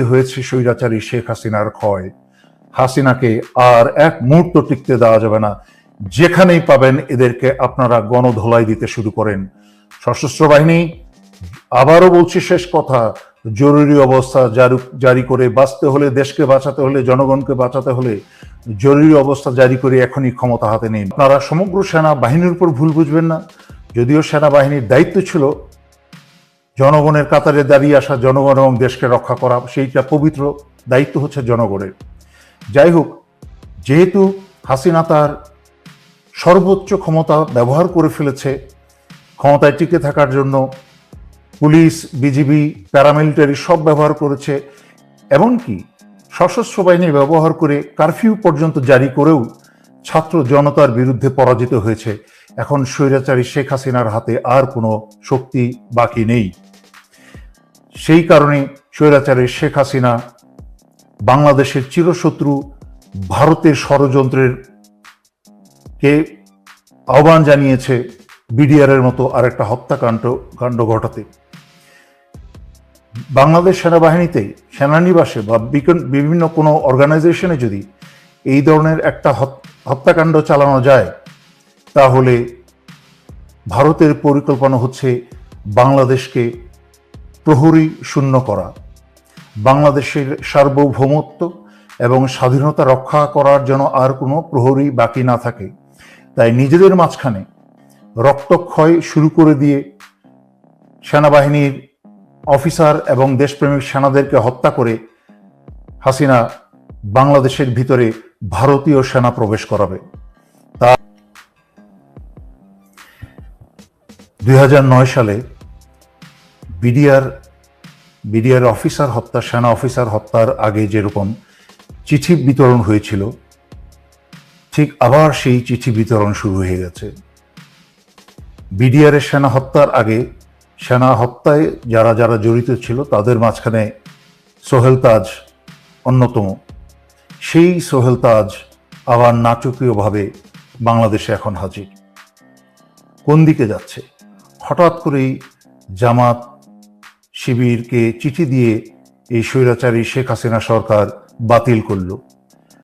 হয়েছে স্বৈরাচারী শেখ হাসিনার ক্ষয়। হাসিনাকে আর এক মুহূর্ত টিকতে দেওয়া যাবে না। যেখানেই পাবেন এদেরকে আপনারা গণধোলাই দিতে শুরু করেন। সশস্ত্র বাহিনী, আবারও বলছি শেষ কথা, জরুরি অবস্থা জারি করে বাঁচতে হলে, দেশকে বাঁচাতে হলে, জনগণকে বাঁচাতে হলে জরুরি অবস্থা জারি করে এখনই ক্ষমতা হাতে নিন। আপনারা সমগ্র সেনা বাহিনীর উপর ভুল বুঝবেন না। যদিও সেনাবাহিনীর দায়িত্ব ছিল জনগণের কাতারে দাঁড়িয়ে আসা, জনগণ এবং দেশকে রক্ষা করা, সেইটা পবিত্র দায়িত্ব হচ্ছে জনগণের। যাই হোক, যেহেতু হাসিনা তার সর্বোচ্চ ক্ষমতা ব্যবহার করে ফেলেছে, ক্ষমতায় টিকে থাকার জন্য পুলিশ, বিজিবি, প্যারামিলিটারি সব ব্যবহার করেছে, এমনকি সশস্ত্র বাহিনী ব্যবহার করে কারফিউ পর্যন্ত জারি করেও ছাত্র জনতার বিরুদ্ধে পরাজিত হয়েছে। এখন স্বৈরাচারী শেখ হাসিনার হাতে আর কোনো শক্তি বাকি নেই। সেই কারণে স্বৈরাচারী শেখ হাসিনা বাংলাদেশের চিরশত্রু ভারতের ষড়যন্ত্রের কে আহ্বান জানিয়েছে বিডিআরের মতো আরেকটা হত্যাকাণ্ড ঘটাতে। বাংলাদেশ সেনাবাহিনীতে, সেনানিবাসে বা বিভিন্ন কোনো অর্গানাইজেশনে যদি এই ধরনের একটা হত্যাকাণ্ড চালানো যায়, তাহলে ভারতের পরিকল্পনা হচ্ছে বাংলাদেশকে প্রহরী শূন্য করা, বাংলাদেশের সার্বভৌমত্ব এবং স্বাধীনতা রক্ষা করার জন্য আর কোনো প্রহরী বাকি না থাকে। তাই নিজেদের মাঝখানে রক্তক্ষয় শুরু করে দিয়ে সেনাবাহিনীর অফিসার এবং দেশপ্রেমিক সেনাদেরকে হত্যা করে হাসিনা বাংলাদেশের ভিতরে ভারতীয় সেনা প্রবেশ করাবে। তা 2009 সালে বিডিআর অফিসার হত্যা, সেনা অফিসার হত্যার আগে যেরকম চিঠি বিতরণ হয়েছিল, ঠিক আবার সেই চিঠি বিতরণ শুরু হয়ে গেছে। বিডিআরের সেনা হত্যার আগে সেনা হত্যায় যারা যারা জড়িত ছিল তাদের মাঝখানে সোহেল তাজ অন্যতম। সেই সোহেল তাজ আবার নাটকীয়ভাবে বাংলাদেশে এখন হাজির। কোন দিকে যাচ্ছে? হঠাৎ করেই জামাত শিবিরকে চিঠি দিয়ে এই স্বৈরাচারী শেখ হাসিনা সরকার বাতিল করল।